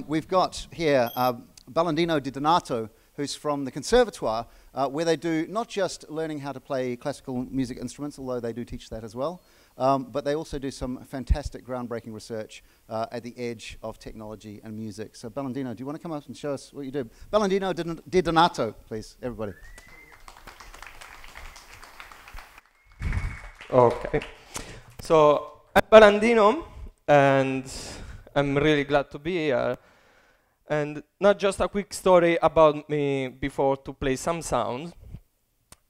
We've got here Balandino di Donato, who's from the Conservatoire, where they do not just learning how to play classical music instruments, although they do teach that as well, but they also do some fantastic groundbreaking research at the edge of technology and music. So Balandino, do you want to come up and show us what you do? Balandino di Donato, please, everybody. Okay. So I'm Balandino, and I'm really glad to be here. And not just a quick story about me before to play some sound.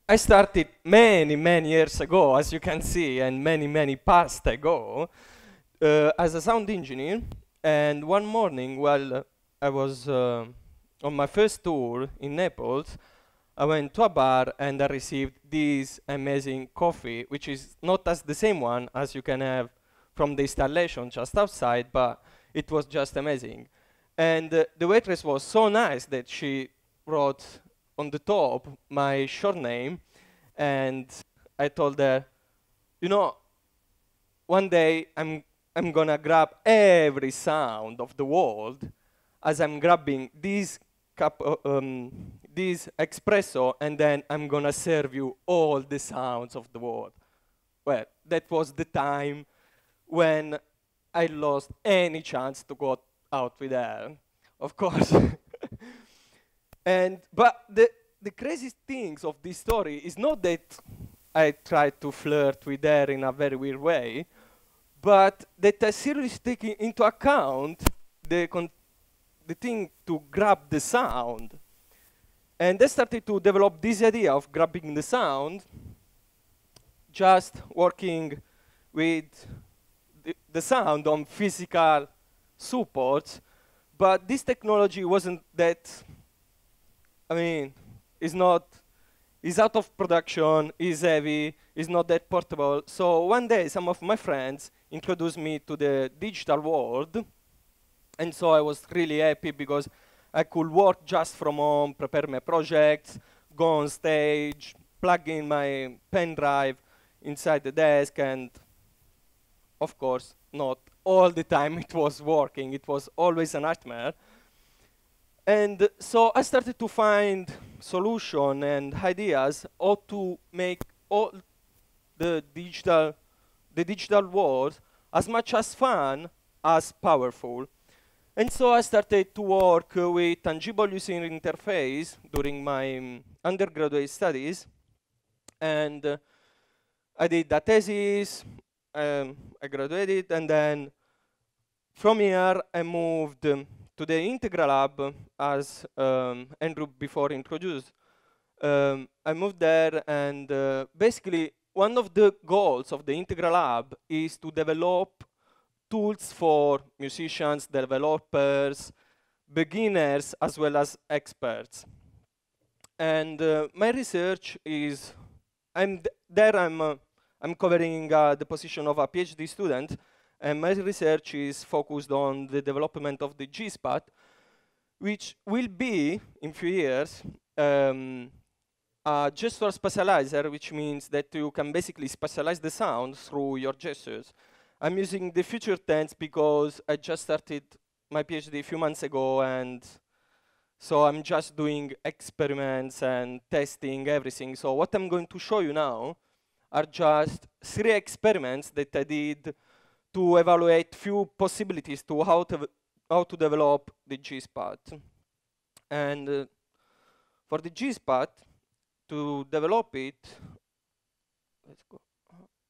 I started many, many years ago, as you can see, and many, many past ago, as a sound engineer. And one morning, while I was on my first tour in Naples, I went to a bar and I received this amazing coffee, which is not as the same one as you can have from the installation just outside, but it was just amazing. And the waitress was so nice that she wrote on the top my short name, and I told her, you know, one day I'm gonna grab every sound of the world as I'm grabbing this cup, this espresso, and then I'm gonna serve you all the sounds of the world. Well, that was the time when I lost any chance to go out with her, of course. But the craziest things of this story is not that I tried to flirt with her in a very weird way, but that I seriously take into account the thing to grab the sound. And I started to develop this idea of grabbing the sound, just working with the sound on physical supports, but this technology wasn't that, I mean, it's out of production, is heavy, is not that portable. So one day some of my friends introduced me to the digital world, and so I was really happy because I could work just from home, prepare my projects, go on stage, plug in my pen drive inside the desk, and of course, not all the time it was working. It was always a nightmare. And so I started to find solutions and ideas how to make all the digital world as much as fun as powerful. And so I started to work with tangible user interface during my undergraduate studies. And I did a thesis, I graduated, and then from here I moved to the Integral Lab, as Andrew before introduced. I moved there, and basically one of the goals of the Integral Lab is to develop tools for musicians, developers, beginners, as well as experts. And my research is, I'm covering the position of a PhD student, and my research is focused on the development of the GSPAT, which will be, in few years, a gesture spatializer, which means that you can basically spatialize the sound through your gestures. I'm using the future tense because I just started my PhD a few months ago, and so I'm just doing experiments and testing everything. So what I'm going to show you now are just 3 experiments that I did to evaluate few possibilities to how to develop the GSPAT. And for the GSPAT, to develop it, let's go.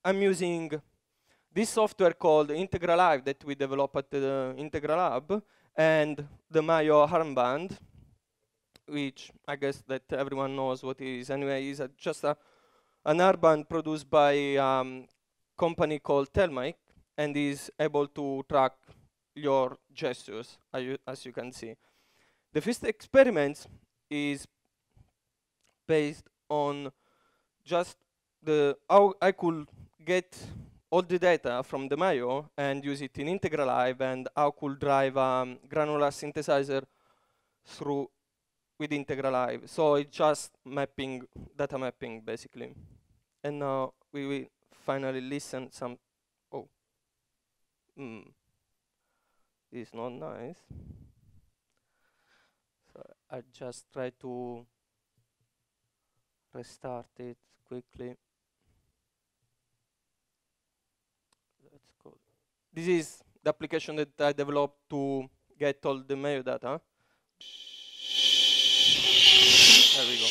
I'm using this software called Integral Live that we developed at the Integral Lab, and the Mayo armband, which I guess that everyone knows what it is. Anyway, it's just an armband produced by a company called Telmic, and is able to track your gestures, as you can see. The first experiment is based on just how I could get all the data from the Mayo and use it in Integral Live, and how could drive a granular synthesizer through with Integral Live. So it's just mapping, data mapping, basically. And now we will finally listen some. is not nice. So I just try to restart it quickly. Let's go. This is the application that I developed to get all the mail data. There we go.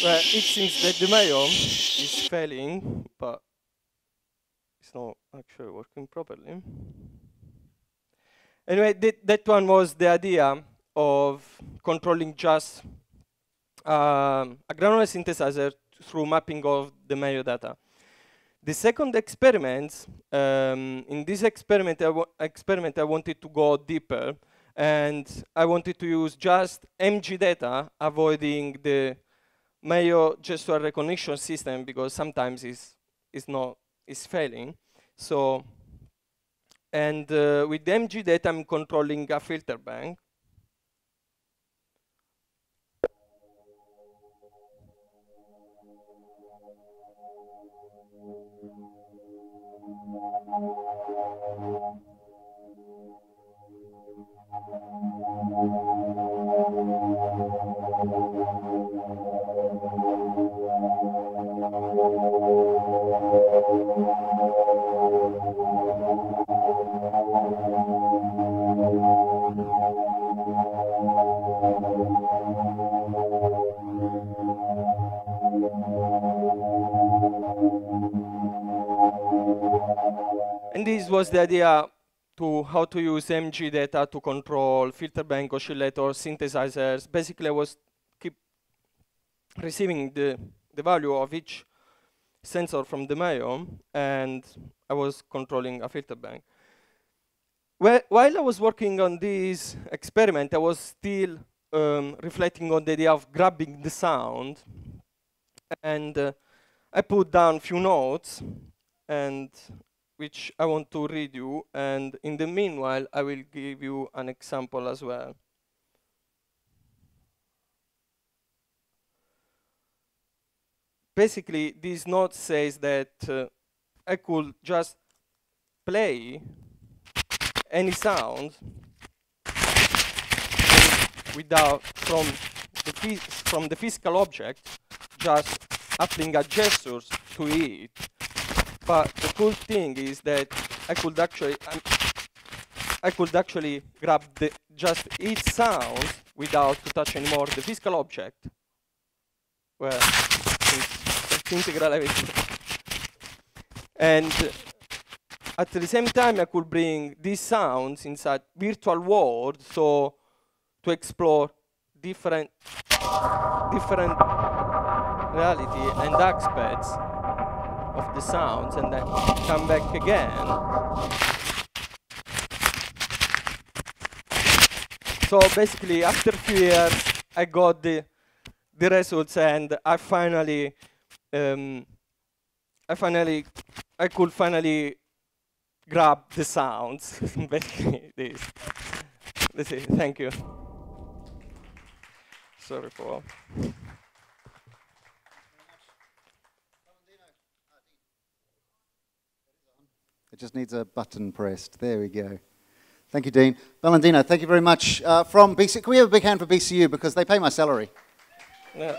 Well, it seems that the mayo is failing, but it's not actually working properly. Anyway, that one was the idea of controlling just a granular synthesizer through mapping of the mayo data. The second experiment, in this experiment I wanted to go deeper, and I wanted to use just MG data, avoiding the Mayo gesture recognition system, because sometimes it's failing. So, and with the MG data, I'm controlling a filter bank. And this was the idea to how to use MG data to control filter bank, oscillators, synthesizers. Basically, I was keep receiving the value of each sensor from the Mayo, and I was controlling a filter bank. While I was working on this experiment, I was still reflecting on the idea of grabbing the sound, and I put down a few notes, and which I want to read you, and in the meanwhile, I will give you an example as well. Basically, this note says that I could just play any sound without from the physical object, just applying a gesture to it. But the cool thing is that I could actually grab just each sound without to touch anymore the physical object. Well, it's integral everything. And at the same time, I could bring these sounds inside virtual world, so to explore different reality and aspects of the sounds, and then come back again. So basically, after a few years, I got the results, and I could finally grab the sounds. Basically, this. Let's see. Thank you. Sorry for. It just needs a button pressed. There we go. Thank you, Dean. Balandino, thank you very much. From BC, can we have a big hand for BCU, because they pay my salary? Yeah.